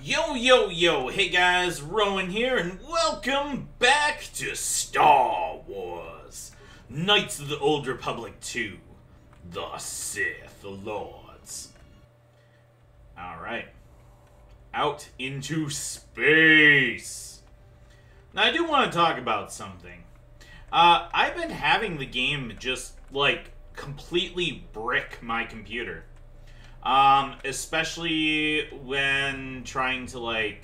Yo, yo, yo, hey guys, Rowan here, and welcome back to Star Wars Knights of the Old Republic 2, the Sith Lords. Alright, out into space. Now, I do want to talk about something. I've been having the game just, completely brick my computer. Especially when trying to, load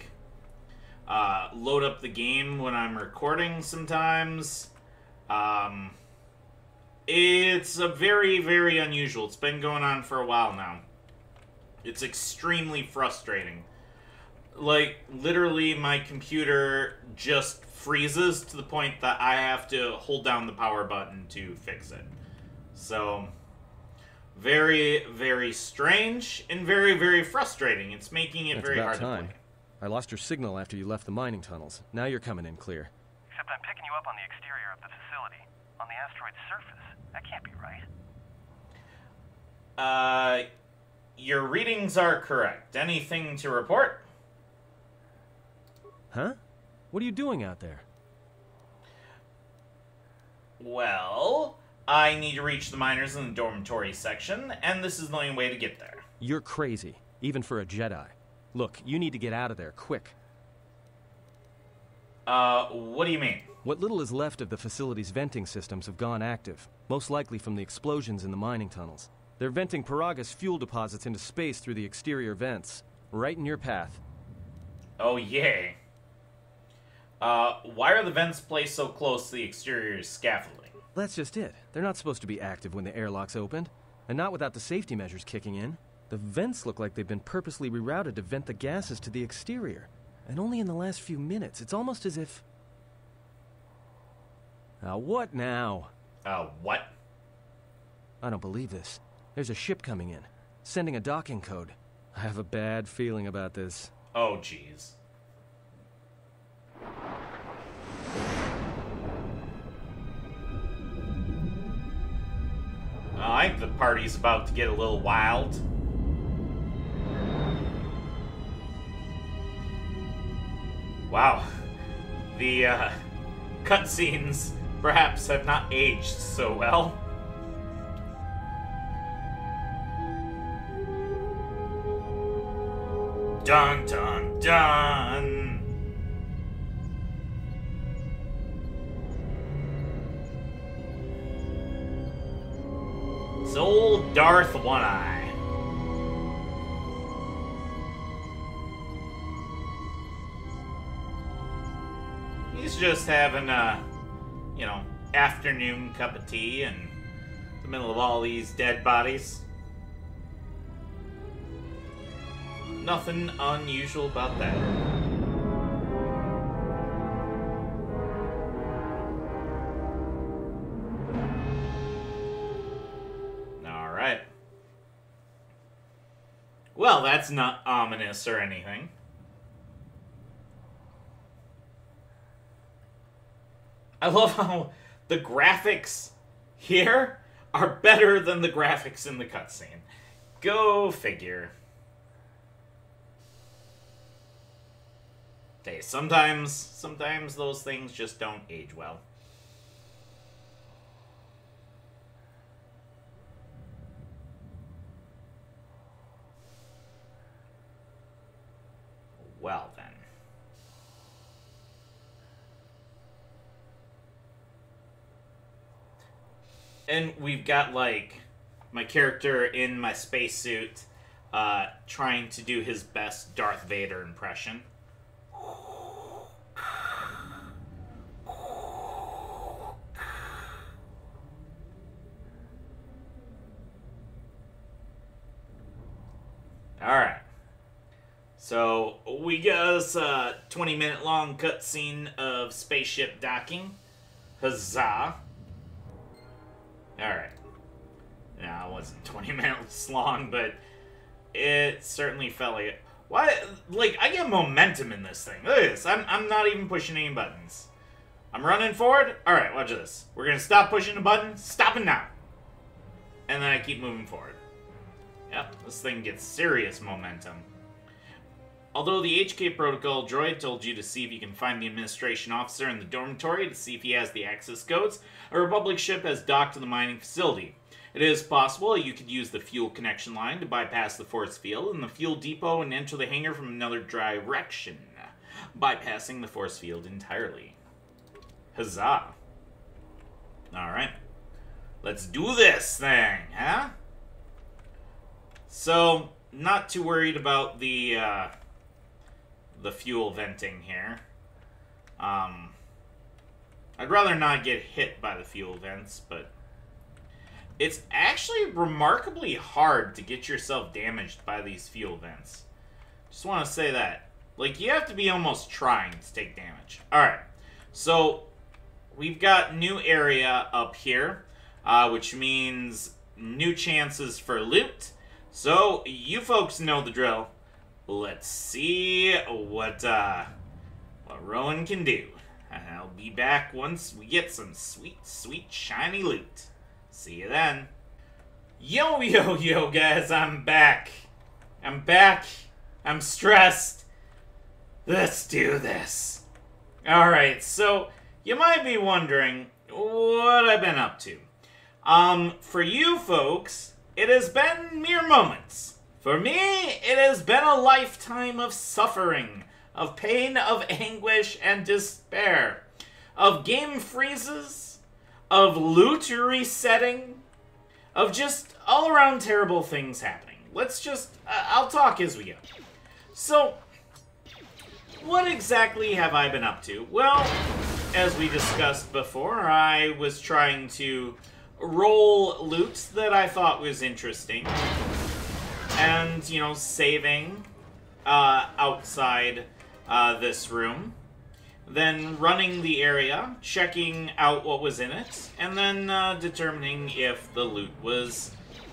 up the game when I'm recording sometimes. It's a very, very unusual. It's been going on for a while now. It's extremely frustrating. Literally, my computer just freezes to the point that I have to hold down the power button to fix it. So, very, very strange and very, very frustrating. It's making it very hard to play. I lost your signal after you left the mining tunnels. Now you're coming in clear. Except I'm picking you up on the exterior of the facility, on the asteroid's surface. That can't be right. Your readings are correct. Anything to report? Huh? What are you doing out there? Well, I need to reach the miners in the dormitory section, and this is the only way to get there. You're crazy, even for a Jedi. Look, you need to get out of there, quick. What do you mean? What little is left of the facility's venting systems have gone active, most likely from the explosions in the mining tunnels. They're venting Paraga's fuel deposits into space through the exterior vents, right in your path. Oh, yay. Why are the vents placed so close to the exterior scaffolding? That's just it. They're not supposed to be active when the airlock's opened, and not without the safety measures kicking in. The vents look like they've been purposely rerouted to vent the gases to the exterior, and only in the last few minutes. It's almost as if... what now? What? I don't believe this. There's a ship coming in, sending a docking code. I have a bad feeling about this. Oh, jeez. I think the party's about to get a little wild. Wow. The, cutscenes perhaps have not aged so well. Dun dun dun! It's old Darth One-Eye. He's just having a, afternoon cup of tea in the middle of all these dead bodies. Nothing unusual about that. Alright. Well, that's not ominous or anything. I love how the graphics here are better than the graphics in the cutscene. Go figure. Hey, sometimes those things just don't age well. Well, then. And we've got, my character in my spacesuit, trying to do his best Darth Vader impression. Alright. So, we got us a 20-minute long cutscene of spaceship docking. Huzzah. Alright. Now, it wasn't 20 minutes long, but it certainly felt like it. Why? I get momentum in this thing. Look at this. I'm not even pushing any buttons. I'm running forward. Alright, watch this. We're going to stop pushing the button. Stopping now. And then I keep moving forward. Yep, this thing gets serious momentum. although the HK protocol droid told you to see if you can find the administration officer in the dormitory to see if he has the access codes, a Republic ship has docked to the mining facility. It is possible you could use the fuel connection line to bypass the force field in the fuel depot and enter the hangar from another direction, bypassing the force field entirely. Huzzah. Alright. Let's do this thing, huh? So, not too worried about the fuel venting here. I'd rather not get hit by the fuel vents, but it's actually remarkably hard to get yourself damaged by these fuel vents. Just want to say that. Like, you have to be almost trying to take damage. Alright, so we've got new area up here, which means new chances for loot. So, you folks know the drill. Let's see what Rowan can do. I'll be back once we get some sweet, sweet, shiny loot. See you then. Yo, yo, yo, guys, I'm back. I'm back. I'm stressed. Let's do this. Alright, so you might be wondering what I've been up to. For you folks, it has been mere moments. For me, it has been a lifetime of suffering, of pain, of anguish, and despair, of game freezes, of loot resetting, of just all-around terrible things happening. Let's just, I'll talk as we go. So, what exactly have I been up to? Well, as we discussed before, I was trying to roll loot that I thought was interesting. And, you know, saving outside this room. Then running the area, checking out what was in it, and then determining if the loot was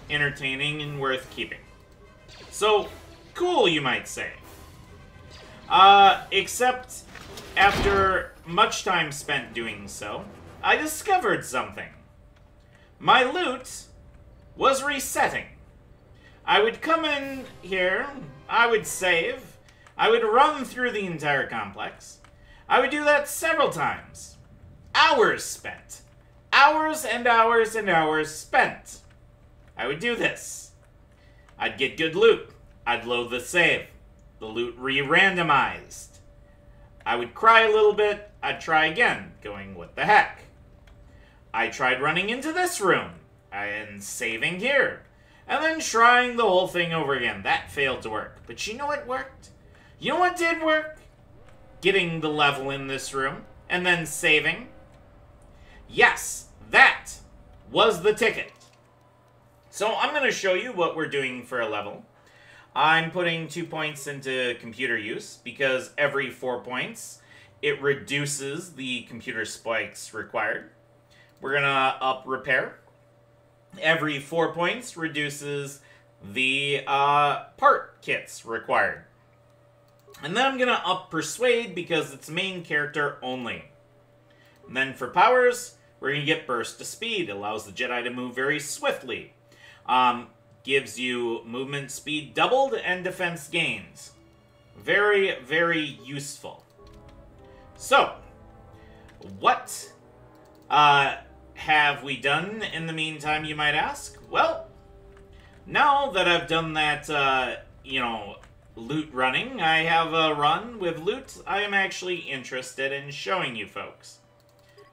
entertaining and worth keeping. So, cool, you might say. Except, after much time spent doing so, I discovered something. My loot was resetting. I would come in here, I would save, I would run through the entire complex. I would do that several times. Hours spent. Hours and hours and hours spent. I would do this. I'd get good loot. I'd load the save. The loot re-randomized. I would cry a little bit. I'd try again, going, what the heck? I tried running into this room and saving here. And then trying the whole thing over again. That failed to work. But you know what worked? You know what did work? Getting the level in this room, and then saving. Yes, that was the ticket. So I'm going to show you what we're doing for a level. I'm putting 2 points into computer use, because every 4 points, it reduces the computer spikes required. We're going to up repair. Every 4 points reduces the part kits required. And then I'm going to up Persuade because it's main character only. And then for powers, we're going to get Burst of Speed. Allows the Jedi to move very swiftly. Gives you movement speed doubled and defense gains. Very, very useful. So, what have we done in the meantime, you might ask? Well, now that I've done that, you know, loot running, I have a run with loot I am actually interested in showing you folks.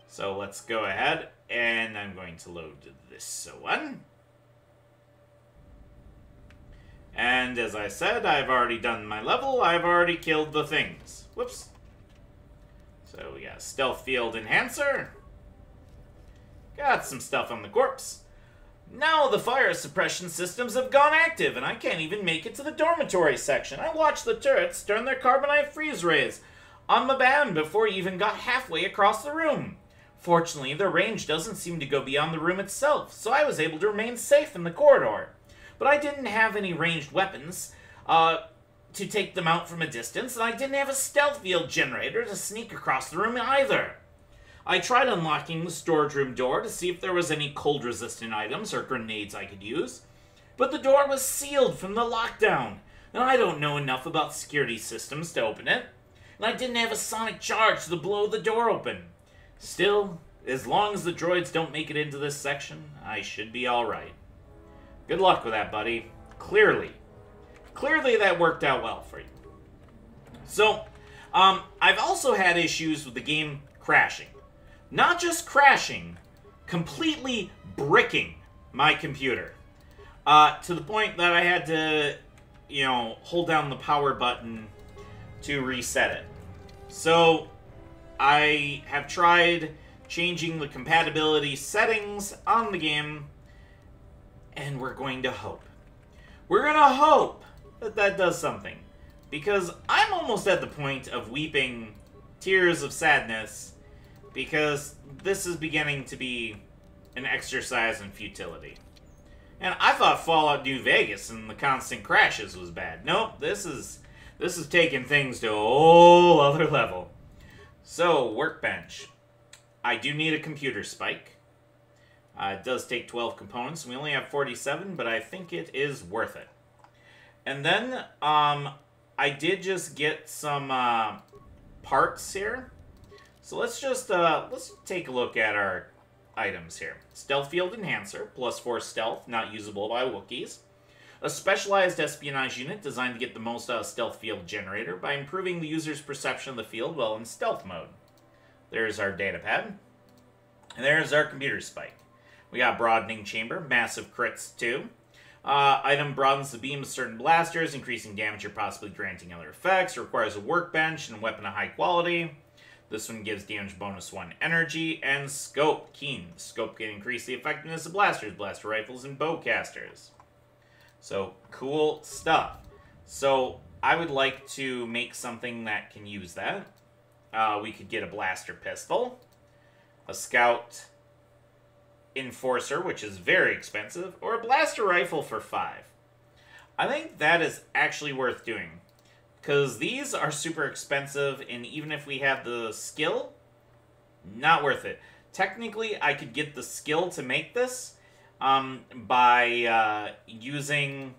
So let's go ahead, and I'm going to load this one. And as I said, I've already done my level, I've already killed the things. Whoops. So we got Stealth Field Enhancer. Got some stuff on the corpse. Now the fire suppression systems have gone active, and I can't even make it to the dormitory section. I watched the turrets turn their carbonite freeze rays on the band before he even got halfway across the room. Fortunately, their range doesn't seem to go beyond the room itself, so I was able to remain safe in the corridor. But I didn't have any ranged weapons to take them out from a distance, and I didn't have a stealth field generator to sneak across the room either. I tried unlocking the storage room door to see if there was any cold-resistant items or grenades I could use, but the door was sealed from the lockdown. And I don't know enough about security systems to open it. And I didn't have a sonic charge to blow the door open. Still, as long as the droids don't make it into this section, I should be alright. Good luck with that, buddy. Clearly that worked out well for you. So, I've also had issues with the game crashing. Not just crashing, completely bricking my computer. To the point that I had to, hold down the power button to reset it. So, I have tried changing the compatibility settings on the game, and we're going to hope. We're going to hope that that does something. Because I'm almost at the point of weeping tears of sadness, because this is beginning to be an exercise in futility. And I thought Fallout New Vegas and the constant crashes was bad. Nope, this is taking things to a whole other level. So, workbench. I do need a computer spike. It does take 12 components. We only have 47, but I think it is worth it. And then, I did just get some parts here. So let's just let's take a look at our items here. Stealth Field Enhancer, +4 stealth, not usable by Wookiees. A specialized espionage unit designed to get the most out of Stealth Field Generator by improving the user's perception of the field while in stealth mode. There's our datapad. And there's our computer spike. We got Broadening Chamber, massive crits too. Item broadens the beam of certain blasters, increasing damage or possibly granting other effects. Requires a workbench and a weapon of high quality. This one gives damage bonus 1 energy. And Scope, keen. The scope can increase the effectiveness of blasters, blaster rifles, and bowcasters. So, cool stuff. So, I would like to make something that can use that. We could get a blaster pistol, a scout enforcer, which is very expensive, or a blaster rifle for 5. I think that is actually worth doing, because these are super expensive, and even if we have the skill, not worth it. Technically, I could get the skill to make this by using,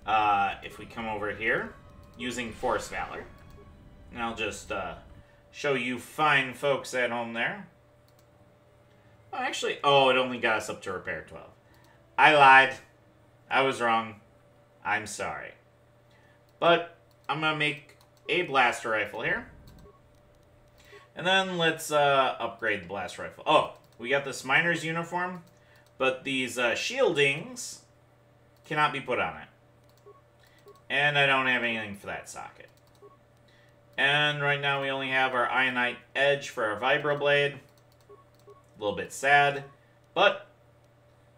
if we come over here, using Force Valor. And I'll just show you fine folks at home there. Oh, actually, it only got us up to repair 12. I lied. I was wrong. I'm sorry. But I'm going to make a blaster rifle here. And then let's upgrade the blaster rifle. Oh, we got this miner's uniform, but these shieldings cannot be put on it. And I don't have anything for that socket. And right now we only have our Ionite Edge for our Vibroblade. A little bit sad, but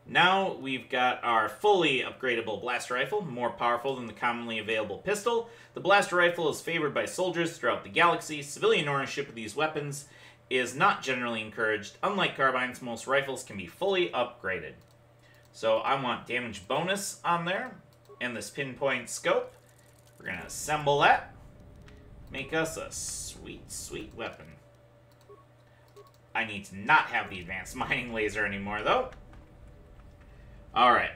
now we've got our fully upgradable blaster rifle, more powerful than the commonly available pistol. The blaster rifle is favored by soldiers throughout the galaxy. Civilian ownership of these weapons is not generally encouraged. Unlike carbines, most rifles can be fully upgraded. So I want damage bonus on there, and this pinpoint scope. We're going to assemble that. Make us a sweet, sweet weapon. I need to not have the advanced mining laser anymore, though. Alright.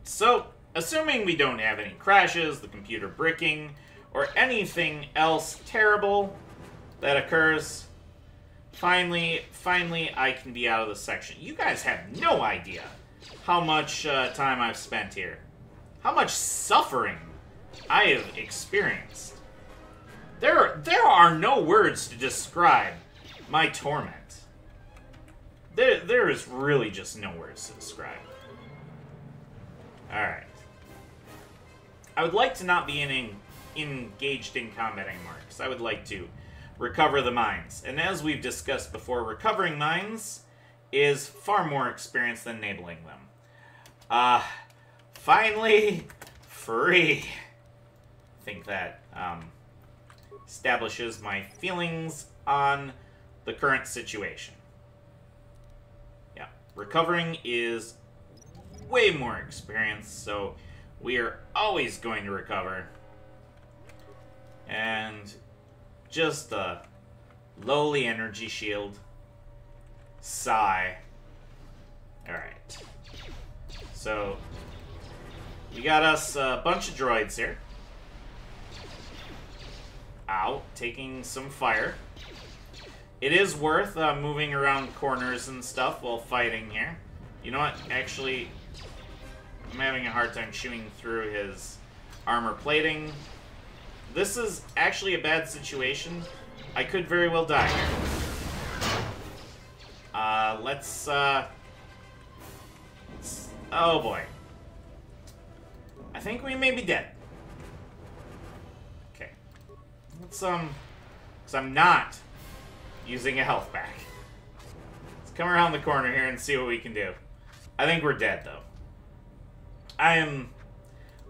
So, assuming we don't have any crashes, the computer bricking, or anything else terrible that occurs, finally, I can be out of the section. You guys have no idea how much time I've spent here. How much suffering I have experienced. There are no words to describe my torment. There is really just no words to describe. Alright. I would like to not be engaged in combat anymore, because I would like to recover the mines. And as we've discussed before, recovering mines is far more experience than enabling them. Finally, free. I think that establishes my feelings on the current situation. Yeah, recovering is way more experience, so we are always going to recover. And just a lowly energy shield. Sigh. Alright. So, we got us a bunch of droids here. out, taking some fire. It is worth moving around corners and stuff while fighting here. You know what? Actually, I'm having a hard time chewing through his armor plating. This is actually a bad situation. I could very well die here. Let's, oh boy. I think we may be dead. Okay. Let's, because I'm not using a health pack. Let's come around the corner here and see what we can do. I think we're dead, though. I am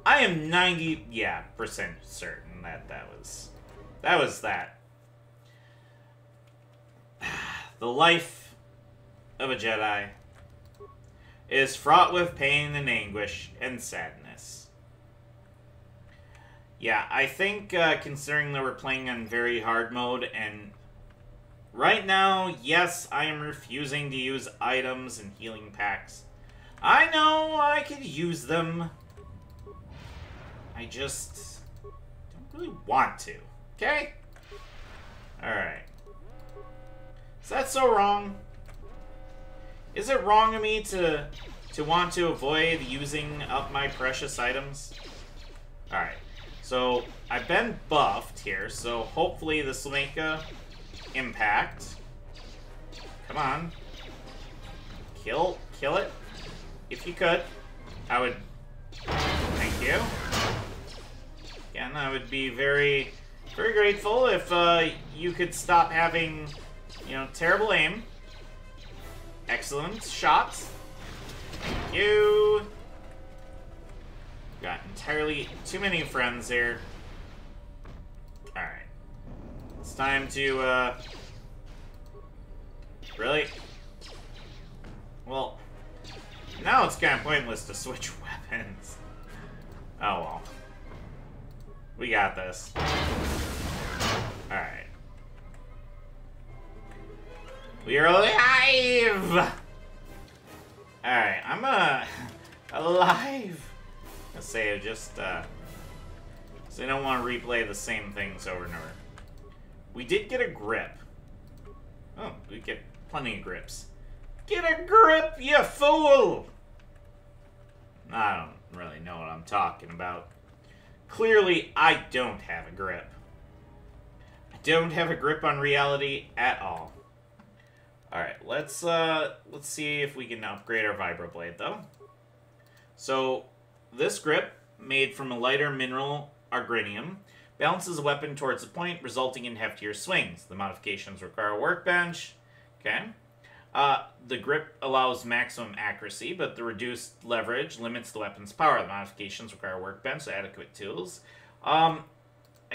90% certain that that was that. The life of a Jedi is fraught with pain and anguish and sadness. Yeah, I think considering that we're playing on very hard mode, and right now, yes, I am refusing to use items and healing packs. I know I could use them. I just don't really want to. Okay? Alright. Is that so wrong? Is it wrong of me to want to avoid using up my precious items? Alright. So, I've been buffed here, so hopefully this will make a impact. Come on. Kill it. If you could, I would... Thank you. Again, I would be very, very grateful if you could stop having, you know, terrible aim. Excellent shots. Thank you. Got entirely too many friends here. Alright. It's time to, Really? Well, now it's kind of pointless to switch weapons. Oh well. We got this. Alright. We are alive! Alright, I'm alive. Let's say just, so I don't want to replay the same things over and over. We did get a grip. Oh, we get plenty of grips. Get a grip, you fool! I don't really know what I'm talking about. Clearly, I don't have a grip. I don't have a grip on reality at all. Alright, let's see if we can upgrade our vibroblade, though. So, this grip, made from a lighter mineral argonium, balances a weapon towards the point, resulting in heftier swings. The modifications require a workbench. Okay. The grip allows maximum accuracy, but the reduced leverage limits the weapon's power. The modifications require a workbench, so adequate tools. I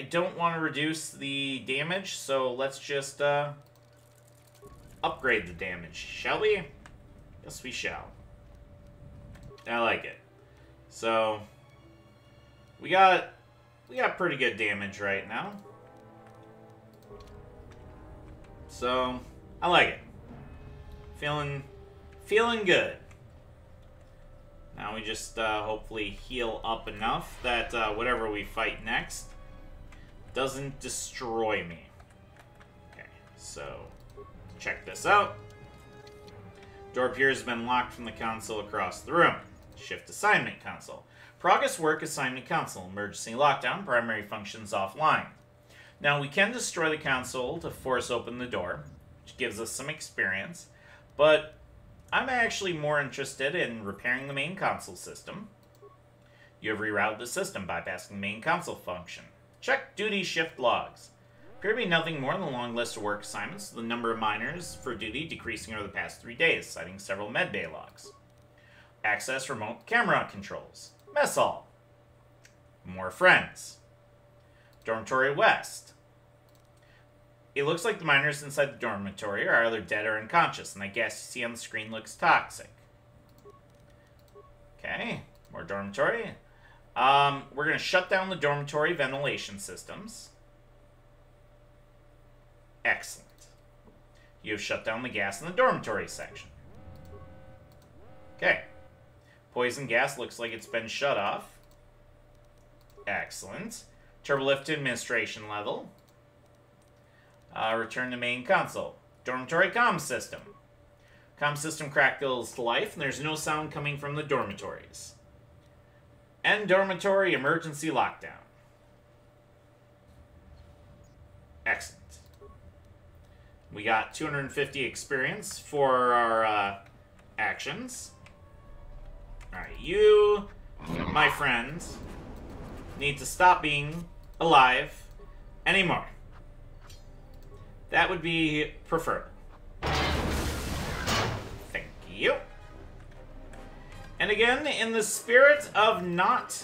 don't want to reduce the damage, so let's just upgrade the damage, shall we? Yes, we shall. I like it. So we got pretty good damage right now. So I like it. Feeling good. Now we just hopefully heal up enough that whatever we fight next doesn't destroy me. Okay, so check this out. Door appears to have been locked from the console across the room. Shift assignment console. Progress work assignment console. Emergency lockdown. Primary functions offline. Now we can destroy the console to force open the door, which gives us some experience. But I'm actually more interested in repairing the main console system. You have rerouted the system, bypassing the main console function. Check duty shift logs. Appear to be nothing more than a long list of work assignments, the number of miners for duty decreasing over the past 3 days, citing several medbay logs. Access remote camera controls. Mess hall. More friends. Dormitory West. It looks like the miners inside the dormitory are either dead or unconscious, and the gas you see on the screen looks toxic. Okay, more dormitory. We're going to shut down the dormitory ventilation systems. Excellent. You have shut down the gas in the dormitory section. Okay. Poison gas looks like it's been shut off. Excellent. Turbolift to administration level. Return to main console. Dormitory comm system. Comm system crackles to life, and there's no sound coming from the dormitories. End dormitory emergency lockdown. Excellent. We got 250 experience for our actions. Alright, you, my friend, need to stop being alive anymore. That would be preferred. Thank you. And again, in the spirit of not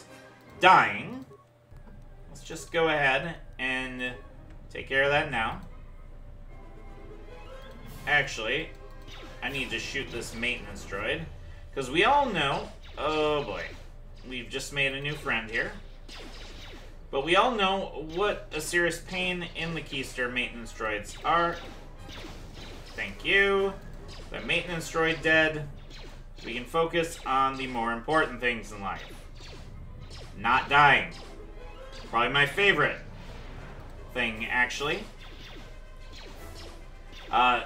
dying, let's just go ahead and take care of that now. Actually, I need to shoot this maintenance droid, because we all know, oh boy, we've just made a new friend here. But we all know what a serious pain in the keister maintenance droids are. Thank you. The maintenance droid dead. We can focus on the more important things in life. Not dying. Probably my favorite thing, actually.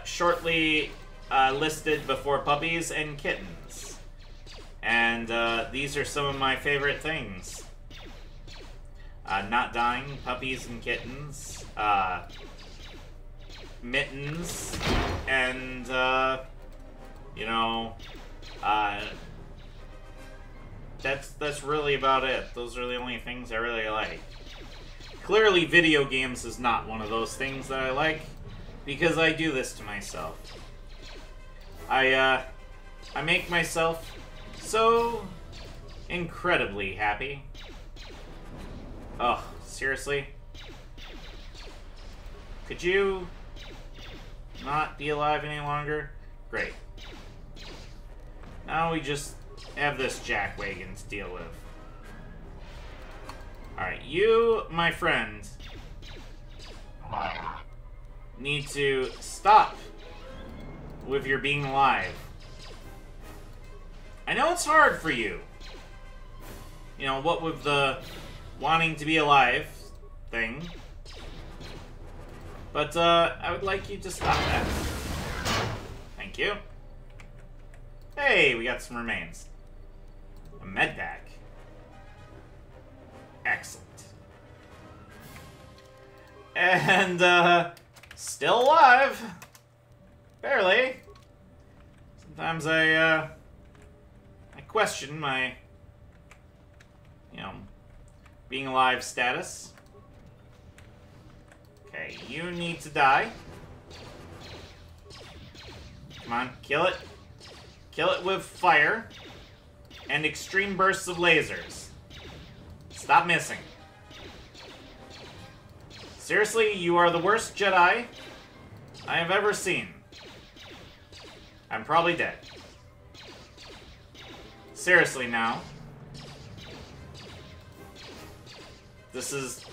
Shortly listed before puppies and kittens. And these are some of my favorite things. Not dying, puppies and kittens, mittens, and, you know, that's really about it. Those are the only things I really like. Clearly, video games is not one of those things that I like, because I do this to myself. I make myself so incredibly happy. Oh, seriously? Could you not be alive any longer? Great. Now we just have this jackwagon to deal with. Alright, you, my friend, need to stop with your being alive. I know it's hard for you. You know, what with the wanting to be alive thing. But, I would like you to stop that. Thank you. Hey, we got some remains. A med pack. Excellent. And, still alive. Barely. Sometimes I question my, you know, being alive status. Okay, you need to die. Come on, kill it. Kill it with fire and extreme bursts of lasers. Stop missing. Seriously, you are the worst Jedi I have ever seen. I'm probably dead. Seriously now. This is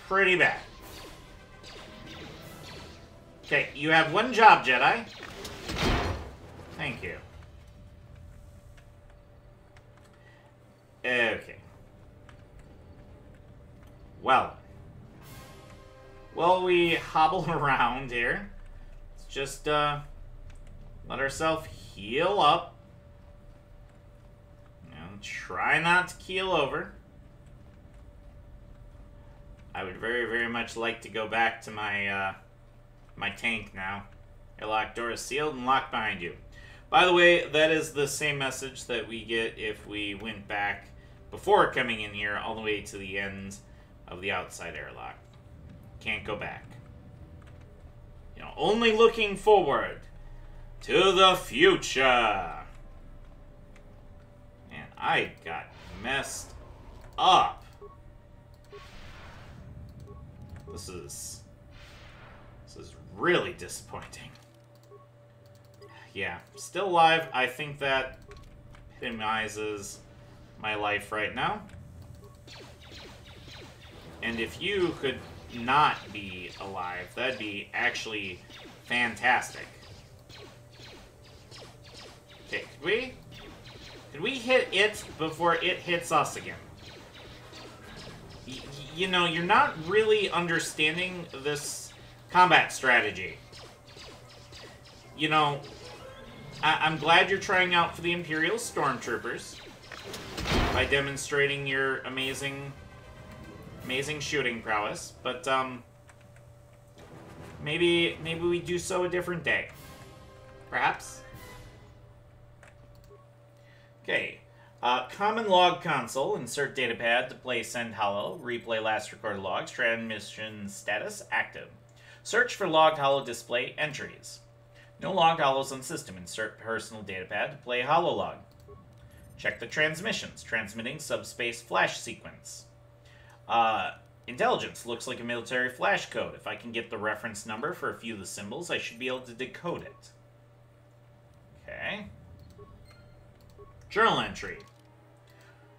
pretty bad. Okay, you have one job, Jedi. Thank you. Okay. Well. While we hobble around here, let's just let ourselves heal up. And try not to keel over. I would very, very much like to go back to my my tank now. Airlock door is sealed and locked behind you. By the way, that is the same message that we get if we went back before coming in here all the way to the end of the outside airlock. Can't go back. You know, only looking forward to the future. Man, I got messed up. This is really disappointing. Yeah, still alive. I think that epitomizes my life right now. And if you could not be alive, that'd be actually fantastic. Okay, could we hit it before it hits us again? You know, you're not really understanding this Combat strategy. You know, I'm glad you're trying out for the Imperial Stormtroopers by demonstrating your amazing shooting prowess, but maybe we do so a different day. Perhaps? Okay. Common log console. Insert datapad to play send holo. Replay last recorded logs. Transmission status active. Search for logged holo display entries. No logged holos on system. Insert personal datapad to play holo log. Check the transmissions. Transmitting subspace flash sequence. Intelligence. Looks like a military flash code. If I can get the reference number for a few of the symbols, I should be able to decode it. Okay. Journal entry.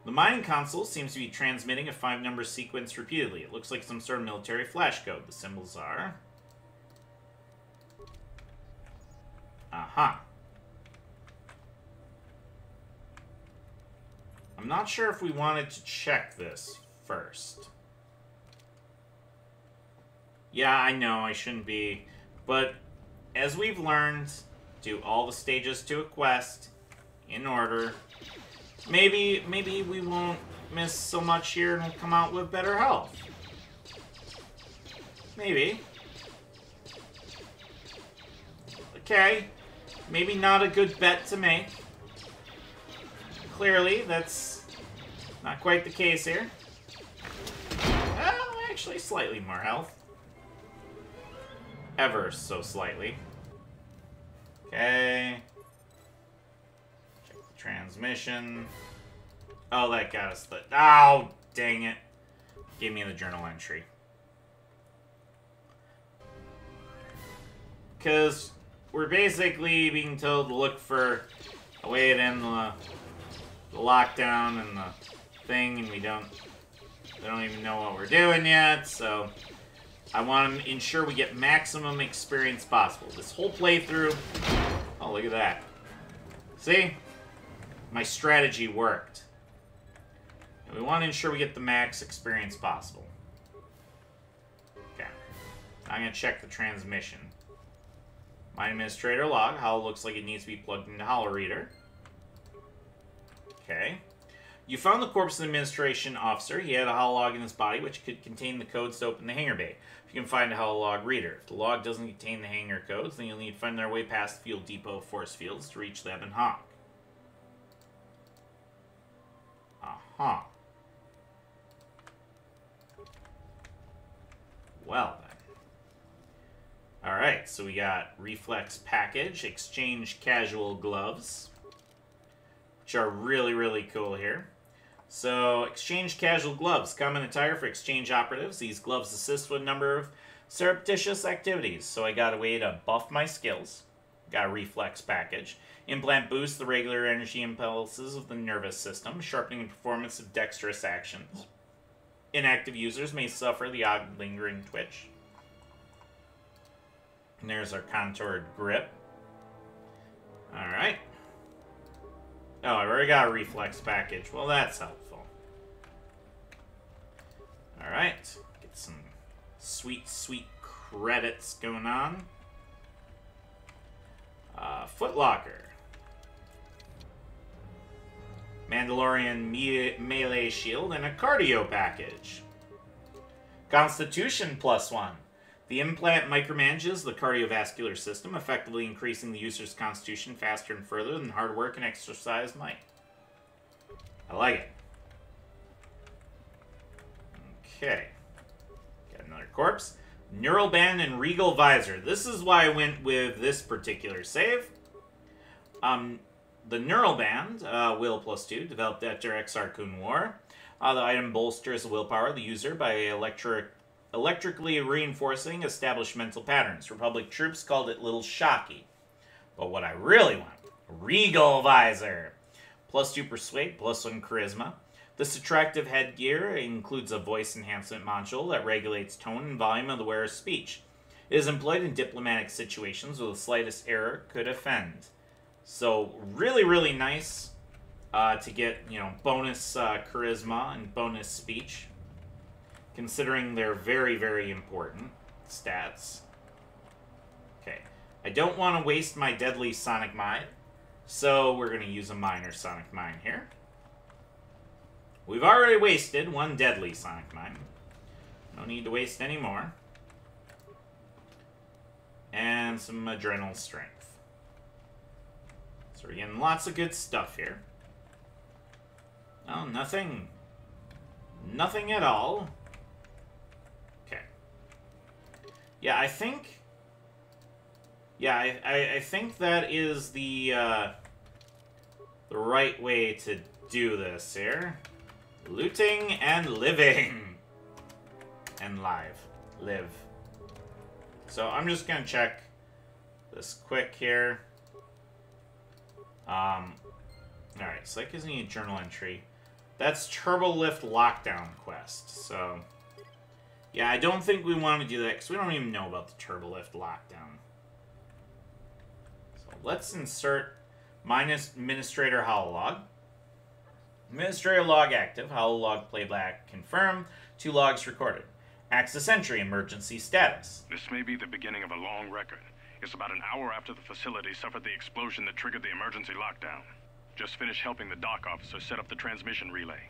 The mining console seems to be transmitting a 5-number sequence repeatedly. It looks like some sort of military flash code. The symbols are... Aha. I'm not sure if we wanted to check this first. Yeah, I know, I shouldn't be. But, as we've learned, do all the stages to a quest in order. Maybe we won't miss so much here and we'll come out with better health. Maybe. Okay. Maybe not a good bet to make. Clearly, that's not quite the case here. Well, actually, slightly more health. Ever so slightly. Okay. Check the transmission. Oh, that got us the... Oh, dang it. Give me the journal entry. Because we're basically being told to look for a way to end the lockdown and the thing, and we don't even know what we're doing yet, so I want to ensure we get maximum experience possible. This whole playthrough... Oh, look at that. See? My strategy worked. And we want to ensure we get the max experience possible. Okay. I'm going to check the transmission. My administrator log. Holo looks like it needs to be plugged into Holo Reader. Okay. You found the corpse of the administration officer. He had a holo log in his body, which could contain the codes to open the hangar bay. If you can find a holo log reader. If the log doesn't contain the hangar codes, then you'll need to find their way past the fuel depot force fields to reach the Ebon Hawk. Aha. Well, then. Alright, so we got reflex package, exchange casual gloves, which are really, really cool here. So, exchange casual gloves. Common attire for exchange operatives. These gloves assist with a number of surreptitious activities. So I got a way to buff my skills. Got a reflex package. Implant boosts the regular energy impulses of the nervous system, sharpening the performance of dexterous actions. Inactive users may suffer the odd lingering twitch. And there's our contoured grip. Alright. Oh, I've already got a reflex package. Well, that's helpful. Alright. Get some sweet, sweet credits going on. Footlocker. Mandalorian melee shield and a cardio package. Constitution +1. The implant micromanages the cardiovascular system, effectively increasing the user's constitution faster and further than hard work and exercise might. I like it. Okay. Got another corpse. Neural band and regal visor. This is why I went with this particular save. The neural band, will +2, developed after Exar Kun War. The item bolsters the willpower of the user by electrically reinforcing established mental patterns. Republic troops called it Little Shocky. But what I really want, Regal Visor. +2 Persuade, +1 Charisma. This attractive headgear includes a voice enhancement module that regulates tone and volume of the wearer's speech. It is employed in diplomatic situations where the slightest error could offend. So, really, really nice to get, bonus charisma and bonus speech. Considering they're very, very important stats. Okay. I don't want to waste my deadly sonic mine, so we're going to use a minor sonic mine here. We've already wasted one deadly sonic mine. No need to waste any more. And some adrenal strength. So we're getting lots of good stuff here. Oh, nothing. Nothing at all. Okay. Yeah, I think... Yeah, I think that is the right way to do this here. Looting and living. And live. So I'm just gonna check this quick here. Alright, so that gives me a journal entry. That's Turbo Lift Lockdown quest, so... Yeah, I don't think we want to do that, because we don't even know about the Turbo Lift Lockdown. So let's insert minus Administrator Hololog. Administrator log active, Hololog playback confirmed, 2 logs recorded. Access entry, emergency status. This may be the beginning of a long record. It's about an hour after the facility suffered the explosion that triggered the emergency lockdown. Just finished helping the dock officer set up the transmission relay.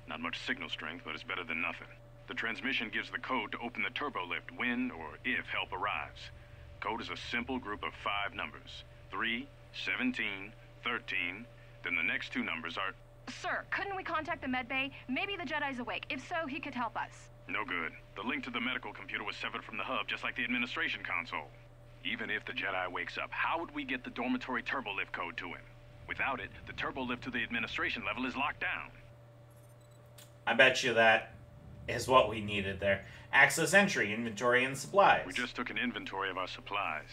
Not much signal strength, but it's better than nothing. The transmission gives the code to open the turbo lift when or if help arrives. Code is a simple group of 5 numbers. 3, 17, 13, then the next 2 numbers are... Sir, couldn't we contact the medbay? Maybe the Jedi's awake. If so, he could help us. No good. The link to the medical computer was severed from the hub, just like the administration console. Even if the Jedi wakes up, how would we get the dormitory turbo lift code to him? Without it, the turbo lift to the administration level is locked down. I bet you that is what we needed there. Access entry, inventory, and supplies. We just took an inventory of our supplies.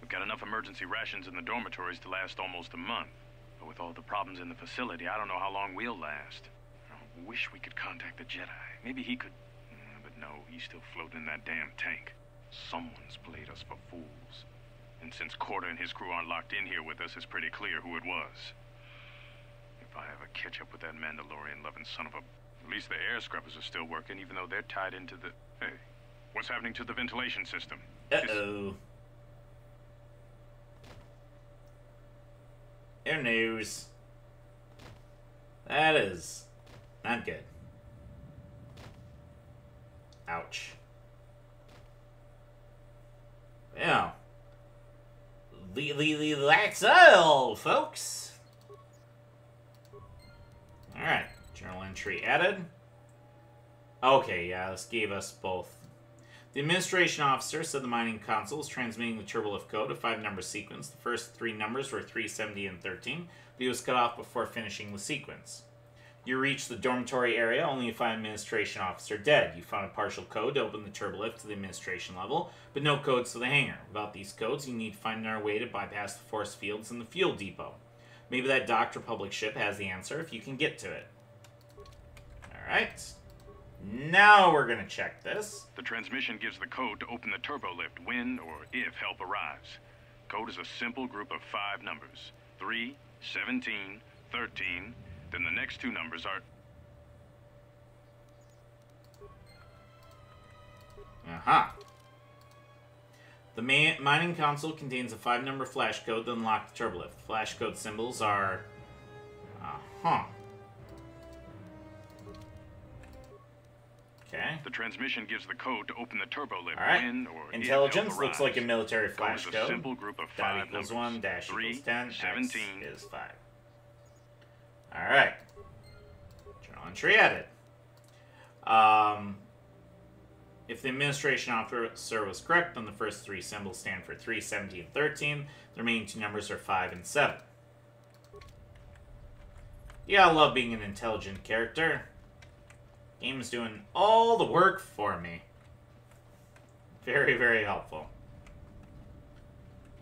We've got enough emergency rations in the dormitories to last almost a month. But with all the problems in the facility, I don't know how long we'll last. I wish we could contact the Jedi. Maybe he could... But no, he's still floating in that damn tank. Someone's played us for fools. And since Corda and his crew aren't locked in here with us, it's pretty clear who it was. If I ever catch up with that Mandalorian-loving son of a... At least the air scrubbers are still working, even though they're tied into the... Hey, what's happening to the ventilation system? Uh-oh. Air news. That is not good. Ouch. Yeah. That's all, folks. Alright. Journal entry added. Okay, yeah, this gave us both. The administration officer said the mining console is transmitting the turbolift code, a 5-number sequence. The first 3 numbers were 3, 70, and 13, but he was cut off before finishing the sequence. You reached the dormitory area, only to find administration officer dead. You found a partial code to open the turbolift to the administration level, but no codes to the hangar. Without these codes, you need to find another way to bypass the force fields in the fuel depot. Maybe that Docked Republic ship has the answer if you can get to it. Alright. Now we're going to check this. The transmission gives the code to open the turbo lift when or if help arrives. Code is a simple group of 5 numbers. 3, 17, 13, then the next 2 numbers are... Aha. The mining console contains a 5-number flash code to unlock the turbolift. Flash code symbols are... Okay. The transmission gives the code to open the turbo lift Alright. when or Intelligence if help looks like a arrives. military flash Code is a code. simple group of Dot 5 equals numbers. 1, dash 3, equals 10, 17. X is 5. Alright. Journal entry added. If the administration officer was correct, then the first 3 symbols stand for 3, 17, and 13. The remaining 2 numbers are 5 and 7. Yeah, I love being an intelligent character. Game's doing all the work for me. Very, very helpful.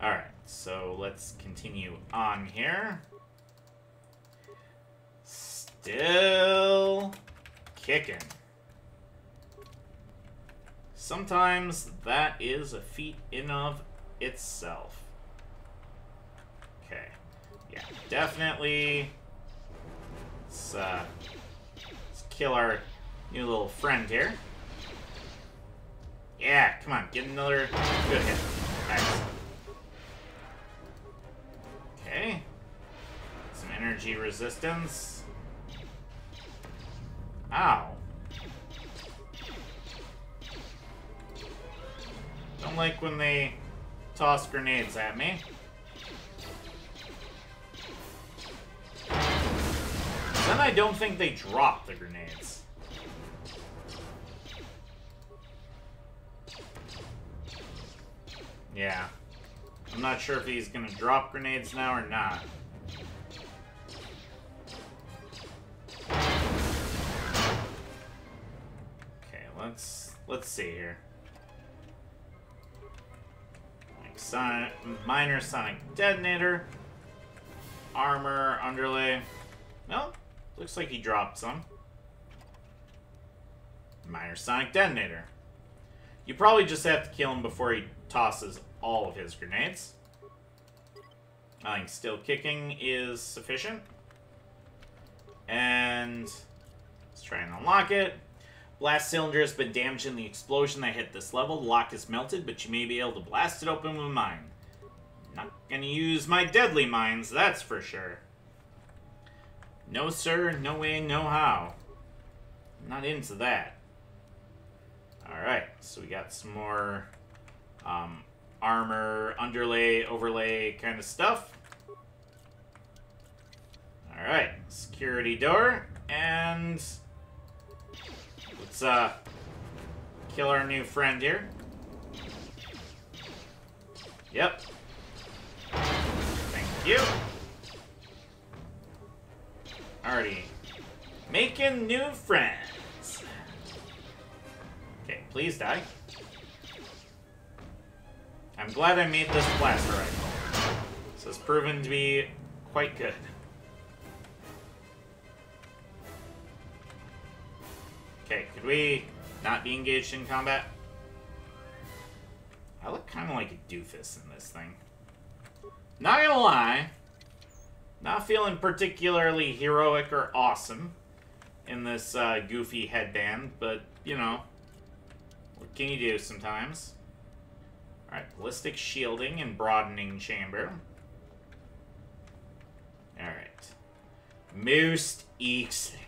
Alright, so let's continue on here. Still kicking. Sometimes that is a feat in of itself. Okay. Yeah, definitely. Let's kill our new little friend here. Yeah, come on, get another good hit. Nice. energy resistance. Ow. Don't like when they toss grenades at me. Then I don't think they drop the grenades. Yeah. I'm not sure if he's gonna drop grenades now or not. Okay, let's see here. Like minor sonic detonator, armor, underlay. No, looks like he dropped some. Minor sonic detonator. You probably just have to kill him before he tosses all of his grenades. I think still kicking is sufficient. And let's try and unlock it. Blast cylinder has been damaged in the explosion that hit this level. The lock is melted, but you may be able to blast it open with a mine. Not gonna use my deadly mines, that's for sure. No sir, no way, no how. Not into that. Alright, so we got some more armor, underlay, overlay kind of stuff. Alright, security door, and let's kill our new friend here. Yep. Thank you. Alrighty. Making new friends. Okay, please die. I'm glad I made this blaster rifle. This has proven to be quite good. Okay, could we not be engaged in combat? I look kind of like a doofus in this thing. Not gonna lie. Not feeling particularly heroic or awesome in this goofy headband, but, you know, what can you do sometimes? Alright, ballistic shielding and broadening chamber. Alright. Most excellent.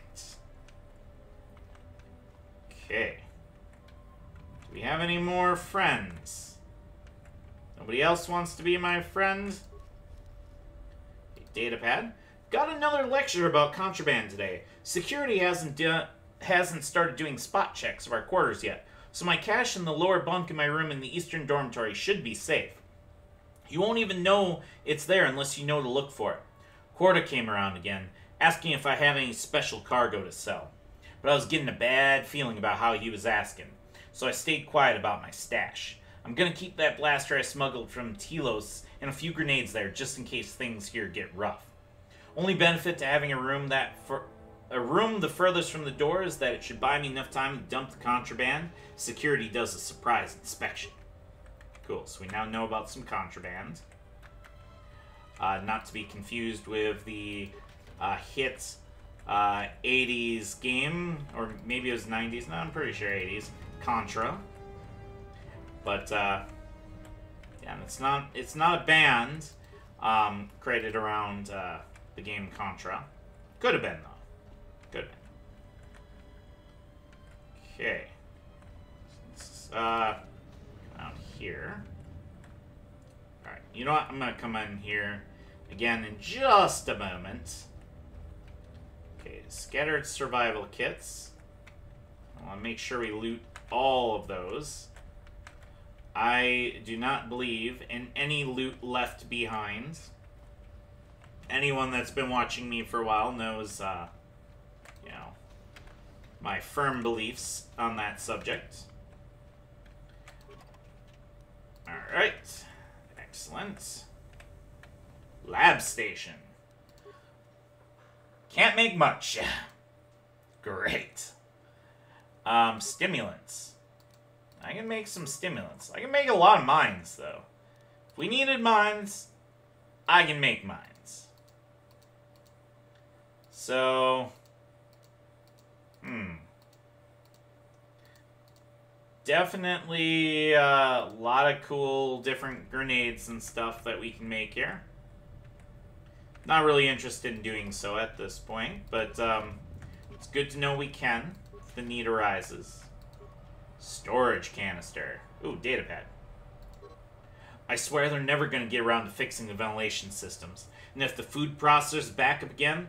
Okay. Do we have any more friends? Nobody else wants to be my friend? Okay, datapad. Got another lecture about contraband today. Security hasn't started doing spot checks of our quarters yet, so my cash in the lower bunk in my room in the eastern dormitory should be safe. You won't even know it's there unless you know to look for it. Corda came around again, asking if I have any special cargo to sell. But I was getting a bad feeling about how he was asking, so I stayed quiet about my stash. I'm gonna keep that blaster I smuggled from Telos and a few grenades there just in case things here get rough. Only benefit to having a room the furthest from the door is that it should buy me enough time to dump the contraband. Security does a surprise inspection. Cool, so we now know about some contraband. Not to be confused with the hit 80s game, or maybe it was 90s, no, I'm pretty sure 80s, Contra. But, yeah, it's not a band created around the game Contra. Could have been, though. Could have been. Okay. Out here. Alright, you know what? I'm gonna come in here again in just a moment. Okay, scattered survival kits. I want to make sure we loot all of those. I do not believe in any loot left behind. Anyone that's been watching me for a while knows, you know, my firm beliefs on that subject. Alright. Excellent. Lab station. Can't make much. Great. Stimulants. I can make some stimulants. I can make a lot of mines, though. If we needed mines, I can make mines. So... Definitely a lot of cool different grenades and stuff that we can make here. Not really interested in doing so at this point, but it's good to know we can if the need arises. Storage canister. Ooh, datapad. I swear they're never going to get around to fixing the ventilation systems. And if the food processor's back up again,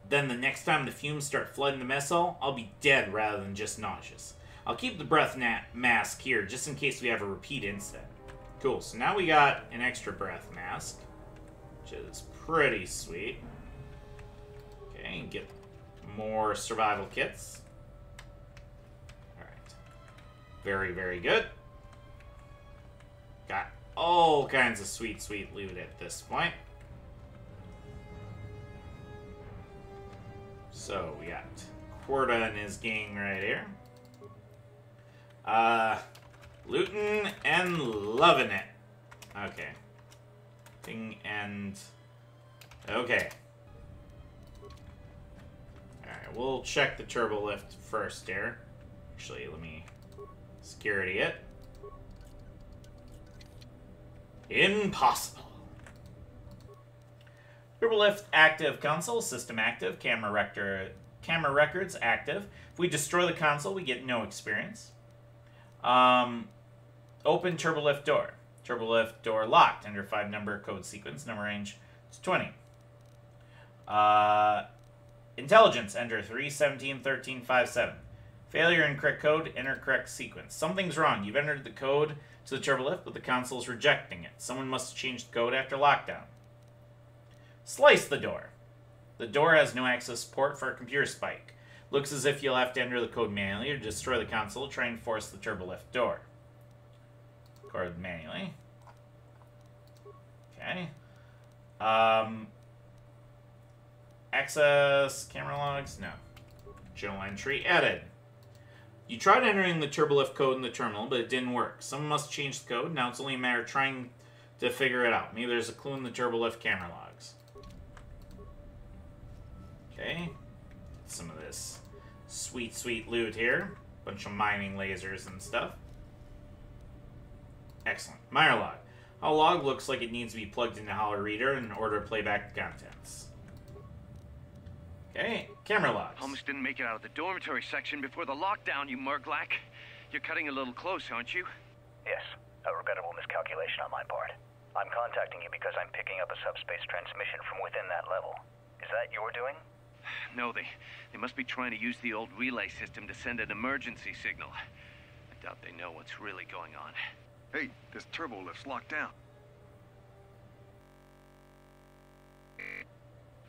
then the next time the fumes start flooding the mess hall, I'll be dead rather than just nauseous. I'll keep the breath mask here just in case we have a repeat incident. Cool, so now we got an extra breath mask, which is pretty sweet. Okay, and get more survival kits. Alright. Very, very good. Got all kinds of sweet, sweet loot at this point. So, we got Corda and his gang right here. Lootin' and loving it. Okay. Okay. Alright, we'll check the turbo lift first here. Actually, let me security it. Impossible. Turbo lift active, console system active, camera records active. If we destroy the console, we get no experience. Open turbo lift door. Turbo lift door locked. Enter 5-number code sequence. Number range is 20. Intelligence. Enter 3171357. Failure in correct code. Enter correct sequence. Something's wrong. You've entered the code to the turbo lift, but the console is rejecting it. Someone must have changed the code after lockdown. Slice the door. The door has no access port for a computer spike. Looks as if you'll have to enter the code manually or destroy the console to try and force the turbo lift door. Code manually. Okay. Access camera logs? No. Journal entry added. You tried entering the turbo lift code in the terminal, but it didn't work. Someone must change the code. Now it's only a matter of trying to figure it out. Maybe there's a clue in the turbo lift camera logs. Okay. Some of this sweet, sweet loot here. Bunch of mining lasers and stuff. Excellent. Miner log. Our log looks like it needs to be plugged into Holo Reader in order to play back the contents. Okay, camera logs. Almost didn't make it out of the dormitory section before the lockdown, you murglack. You're cutting a little close, aren't you? Yes, a regrettable miscalculation on my part. I'm contacting you because I'm picking up a subspace transmission from within that level. Is that your doing? No, they must be trying to use the old relay system to send an emergency signal. I doubt they know what's really going on. Hey, this turbo lift's locked down.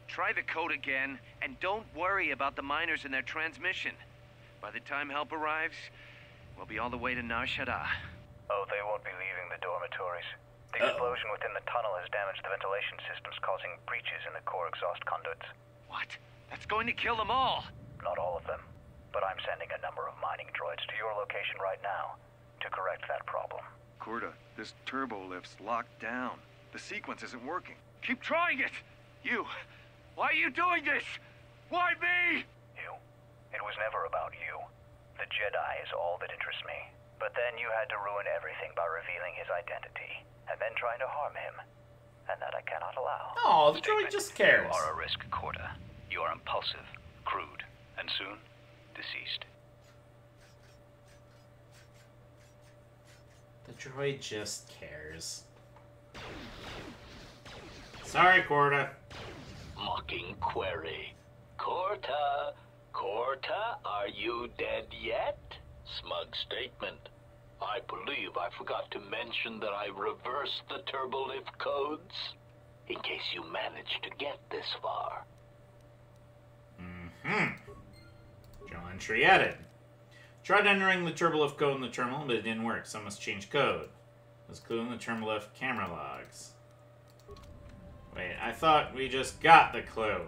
Try the code again, and don't worry about the miners and their transmission. By the time help arrives, we'll be all the way to Nar Shaddaa. Oh, they won't be leaving the dormitories. The explosion within the tunnel has damaged the ventilation systems, causing breaches in the core exhaust conduits. What? That's going to kill them all! Not all of them, but I'm sending a number of mining droids to your location right now to correct that problem. Corda, this turbo lift's locked down. The sequence isn't working. Keep trying it! You! Why are you doing this? Why me? You. It was never about you. The Jedi is all that interests me. But then you had to ruin everything by revealing his identity, and then trying to harm him. And that I cannot allow. Oh, the droid just cares. You are a risk, Corda. You are impulsive, crude, and soon, deceased. The droid just cares. Sorry, Corda. Mocking query. Corta, are you dead yet? Smug statement. I believe I forgot to mention that I reversed the turbolift codes, in case you managed to get this far. Journal entry added. Tried entering the turbolift code in the terminal, but it didn't work, so I must change code. There's a clue in the turbolift camera logs. Wait, I thought we just got the clue.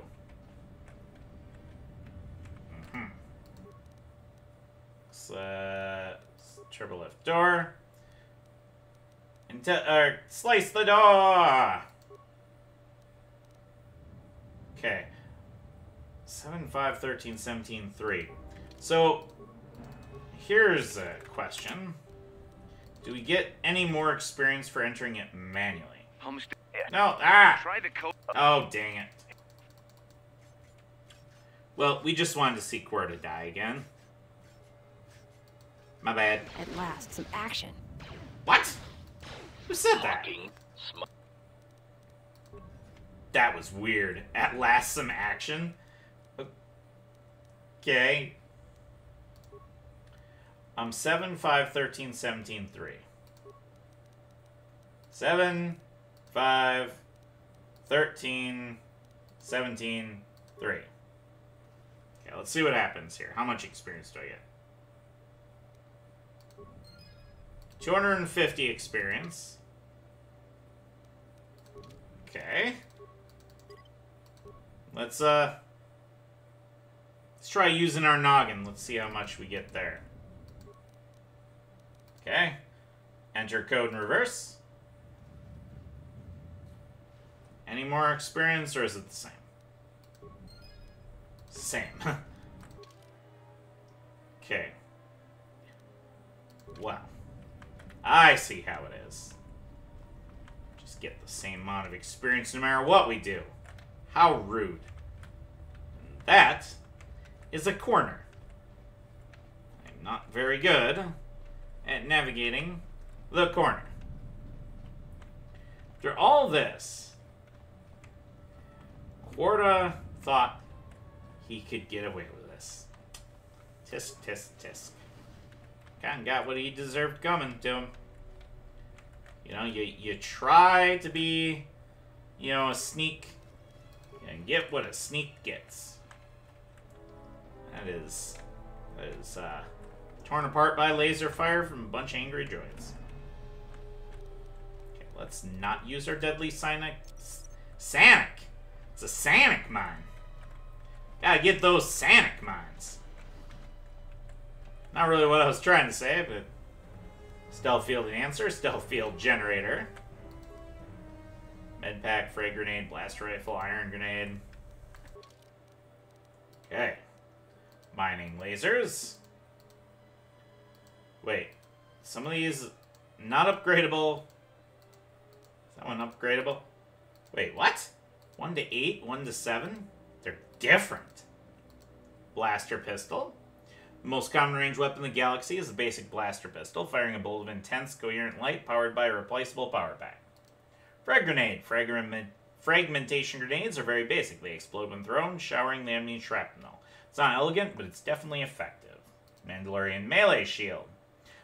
Turbolift door. Slice the door! Okay. 7, 5, 13, 17, 3. So, here's a question. Do we get any more experience for entering it manually? Almost. No, ah! Try the code. Oh, dang it. Well, we just wanted to see Quirta die again. My bad. At last, some action. What? Who said that? That was weird. At last, some action? Okay. 7, 5, 13, 17, 3. 7, 5, 13, 17, 3. Okay, let's see what happens here. How much experience do I get? 250 experience. Okay. Let's try using our noggin. Let's see how much we get there. Okay. Enter code in reverse. Any more experience, or is it the same? Same. Okay. Well, I see how it is. Just get the same amount of experience no matter what we do. How rude. That is a corner. I'm not very good at navigating the corner. After all this, Quirta thought he could get away with this. Tisk, tisk, tisk. Kinda got what he deserved coming to him. You know, you try to be, you know, a sneak, and get what a sneak gets. That is torn apart by laser fire from a bunch of angry droids. Okay, let's not use our deadly Sanic. Sanic! It's a Sanic mine. Gotta get those Sanic mines. Not really what I was trying to say, but stealth field answer, stealth field generator. Medpack, frag grenade, blaster rifle, iron grenade. Okay. Mining lasers. Wait. Some of these not upgradable. Is that one upgradable? Wait, what? 1 to 8, 1 to 7? They're different. Blaster pistol. The most common range weapon in the galaxy is the basic blaster pistol, firing a bolt of intense, coherent light powered by a replaceable power pack. Frag grenade. Fragmentation grenades are very basic. They explode when thrown, showering the enemy shrapnel. It's not elegant, but it's definitely effective. Mandalorian melee shield.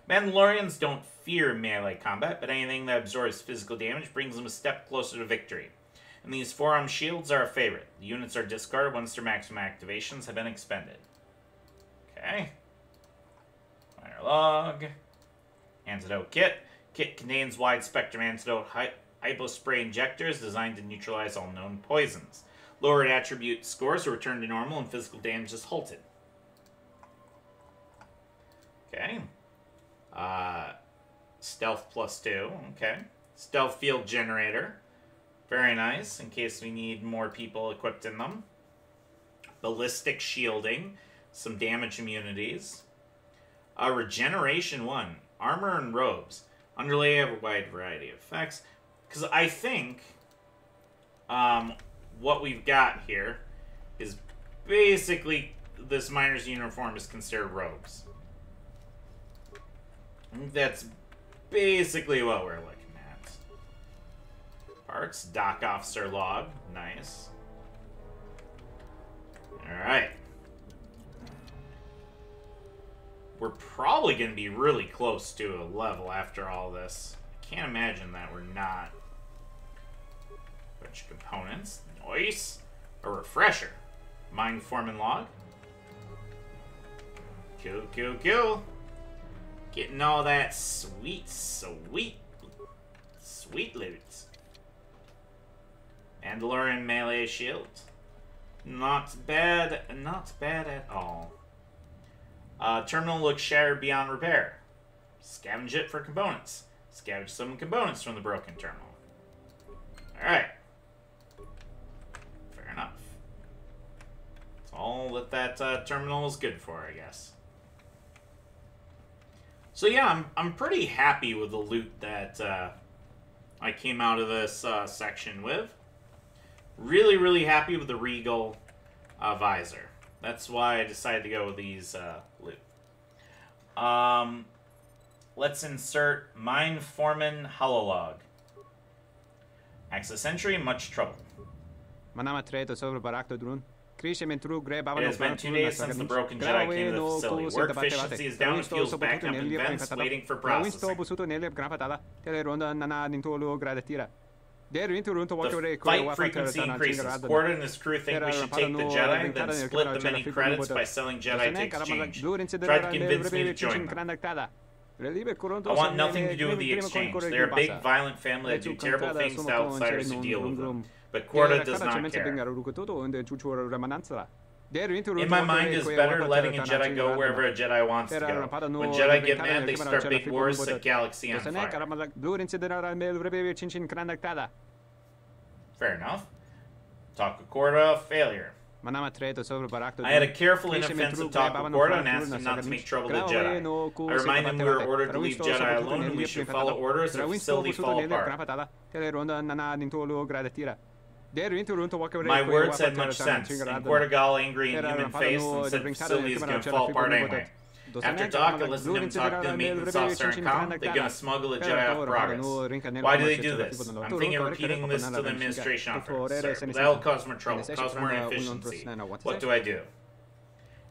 Mandalorians don't fear melee combat, but anything that absorbs physical damage brings them a step closer to victory. And these forearm shields are a favorite. The units are discarded once their maximum activations have been expended. Okay. Minor log. Antidote kit. Kit contains wide spectrum antidote hypospray injectors designed to neutralize all known poisons. Lowered attribute scores are returned to normal and physical damage is halted. Okay. Stealth +2. Okay. Stealth field generator. Very nice, in case we need more people equipped in them. Ballistic shielding. Some damage immunities. Regeneration 1. Armor and robes. Underlay have a wide variety of effects. Because I think what we've got here is basically this miner's uniform is considered robes. I think that's basically what we're looking at. Parts, dock officer log. Nice. Alright. We're probably going to be really close to a level after all this. I can't imagine that we're not. Which components? Nice. A refresher. Mind forming log. Cool, cool, cool. Getting all that sweet loot. Mandalorian melee shield. Not bad at all. Terminal looks shattered beyond repair. Scavenge it for components. Scavenge some components from the broken terminal. Alright. Fair enough. That's all that terminal is good for, I guess. So yeah, I'm pretty happy with the loot that I came out of this section with. Really, really happy with the Regal visor. That's why I decided to go with these loot. Let's insert Mine Foreman Hololog. Access entry, much trouble. It has been 2 days since the broken Jedi came to the facility. Work efficiency is down, fuel's backing up in vents, waiting for processing. The fight frequency increases. Quarter and his crew think we should take the Jedi, then split the many credits by selling Jedi to exchange. Tried to convince me to join them. I want nothing to do with the exchange. They're a big, violent family that do terrible things to outsiders who deal with them. But Quarta does not care. In my mind, it's better letting a Jedi go wherever a Jedi wants to go. When Jedi get mad, they start big wars, set galaxy on fire. Fair enough. Talk with Quarta, failure. I had a careful and offensive talk with Quarta and asked him not to make trouble to Jedi. I reminded him we were ordered to leave Jedi alone and we should follow orders or the facility fall apart. My words had much sense, and Quarta got angry and human faced and said the facility is going to fall apart anyway. After talk, I listened to him talk to the maintenance officer and com. They're going to smuggle a Jedi off progress. Why do they do this? I'm thinking of repeating this to the administration officer. That'll cause more trouble, cause more inefficiency. What do I do?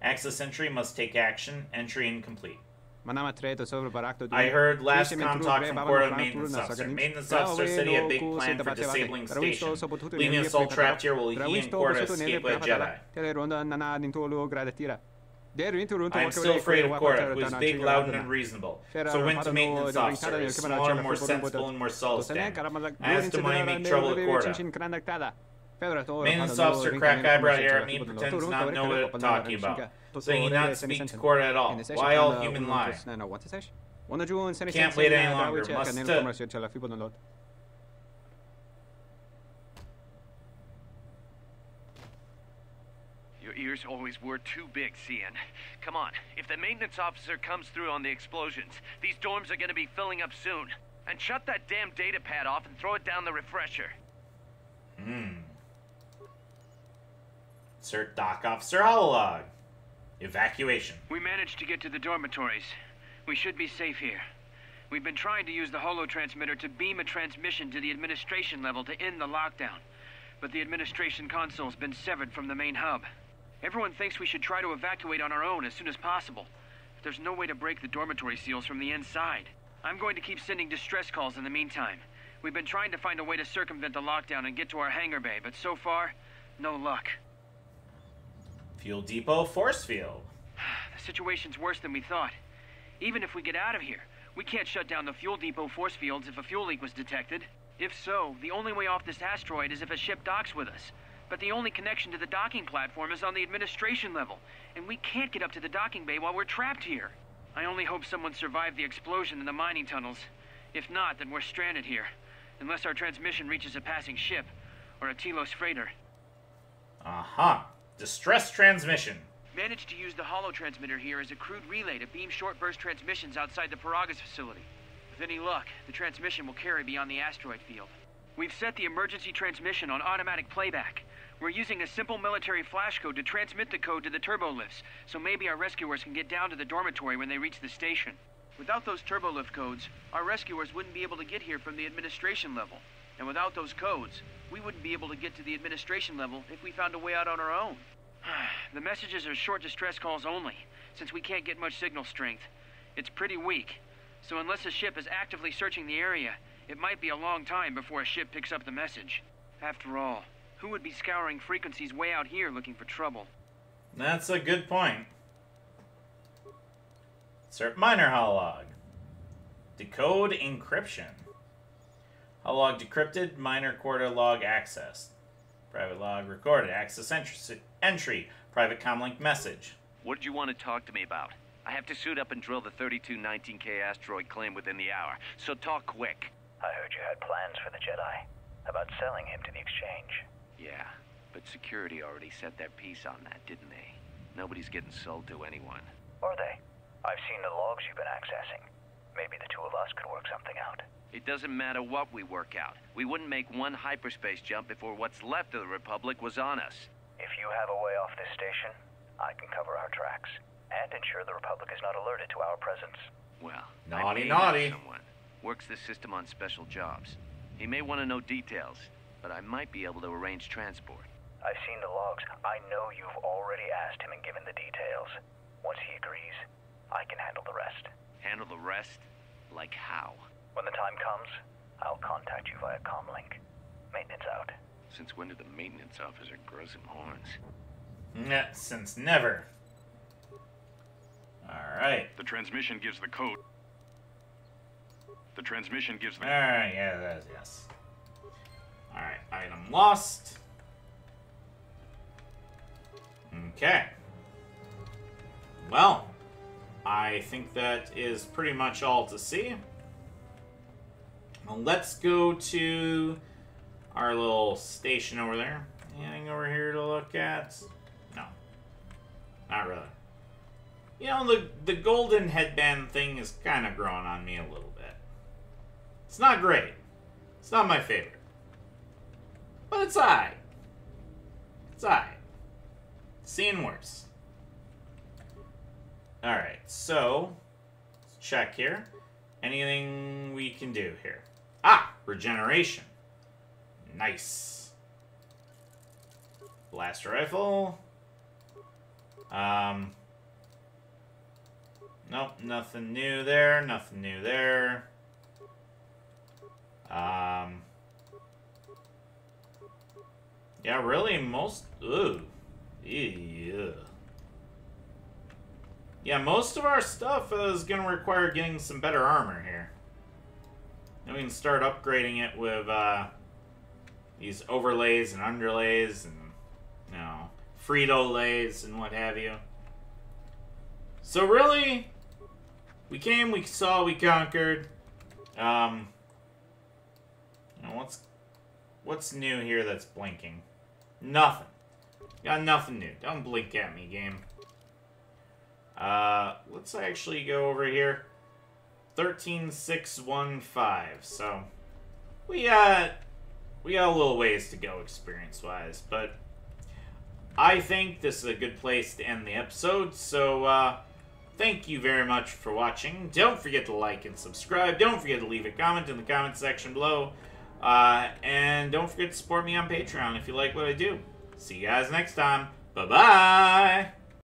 Access entry must take action. Entry incomplete. I heard last com talk from Quarta and maintenance officer. Maintenance officer said he had a big plan for disabling station. Leaving us all trapped here while he and Quarta escape with a Jedi. I am still afraid of Quarta, who is big, loud, and unreasonable. So I went to maintenance officer, who is smaller, more sensible, and more solid-stand. I asked him why he make trouble with Quarta. Maintenance officer crack eyebrow here at me and pretends not know what I'm talking about, saying he not speak to Quarta at all. Why all human lie? Can't wait any longer. Must Your ears always were too big, CN. Come on, if the maintenance officer comes through on the explosions, these dorms are gonna be filling up soon. And shut that damn data pad off and throw it down the refresher. Insert Doc Officer Hololog. Evacuation. We managed to get to the dormitories. We should be safe here. We've been trying to use the holo-transmitter to beam a transmission to the administration level to end the lockdown. But the administration console's been severed from the main hub. Everyone thinks we should try to evacuate on our own as soon as possible. But there's no way to break the dormitory seals from the inside. I'm going to keep sending distress calls in the meantime. We've been trying to find a way to circumvent the lockdown and get to our hangar bay, but so far, no luck. Fuel depot force field. The situation's worse than we thought. Even if we get out of here, we can't shut down the fuel depot force fields if a fuel leak was detected. If so, the only way off this asteroid is if a ship docks with us. But the only connection to the docking platform is on the administration level, and we can't get up to the docking bay while we're trapped here. I only hope someone survived the explosion in the mining tunnels. If not, then we're stranded here. Unless our transmission reaches a passing ship, or a Telos freighter. Aha. Distress transmission. Managed to use the holo-transmitter here as a crude relay to beam short-burst transmissions outside the Paragas facility. With any luck, the transmission will carry beyond the asteroid field. We've set the emergency transmission on automatic playback. We're using a simple military flash code to transmit the code to the turbolifts, so maybe our rescuers can get down to the dormitory when they reach the station. Without those turbolift codes, our rescuers wouldn't be able to get here from the administration level. And without those codes, we wouldn't be able to get to the administration level if we found a way out on our own. The messages are short distress calls only, since we can't get much signal strength. It's pretty weak, so unless a ship is actively searching the area, it might be a long time before a ship picks up the message. After all, who would be scouring frequencies way out here looking for trouble? That's a good point. Insert minor hololog. Decode encryption. Hololog decrypted, minor Quarta log accessed. Private log recorded. Access entry. Private comlink message. What did you want to talk to me about? I have to suit up and drill the 3219K asteroid claim within the hour, so talk quick. I heard you had plans for the Jedi. About selling him to the exchange. Yeah, but security already set their piece on that, didn't they? Nobody's getting sold to anyone. Are they? I've seen the logs you've been accessing. Maybe the two of us could work something out. It doesn't matter what we work out. We wouldn't make one hyperspace jump before what's left of the Republic was on us. If you have a way off this station, I can cover our tracks and ensure the Republic is not alerted to our presence. Well, Naughty, I may naughty. know someone. Works this system on special jobs. He may want to know details, but I might be able to arrange transport. I've seen the logs. I know you've already asked him and given the details. Once he agrees, I can handle the rest. Handle the rest? Like how? When the time comes, I'll contact you via comlink. Maintenance out. Since when did the maintenance officer grow some horns? Yeah, since never. Alright. The transmission gives the code. The transmission gives the... Alright, yeah, that is yes. Alright, item lost. Okay. Well, I think that is pretty much all to see. Well, let's go to our little station over there. Anything over here to look at? No. Not really. You know, the golden headband thing is kind of growing on me a little bit. It's not great. It's not my favorite. But it's alright. It's alright. Seen worse. Alright, so let's check here. Anything we can do here? Ah! Regeneration. Nice. Blaster rifle. Nope, nothing new there. Nothing new there. Yeah, really, most... Ooh. Yeah. Yeah, most of our stuff is going to require getting some better armor here. Then we can start upgrading it with these overlays and underlays and, you know, Frito-lays and what have you. So really, we came, we saw, we conquered. You know, what's new here that's blinking? Nothing. Got nothing new. Don't blink at me, game. Let's actually go over here. 13615. So we got a little ways to go experience-wise, but I think this is a good place to end the episode. So thank you very much for watching. Don't forget to like and subscribe. Don't forget to leave a comment in the comment section below. And don't forget to support me on Patreon if you like what I do. See you guys next time. Bye-bye!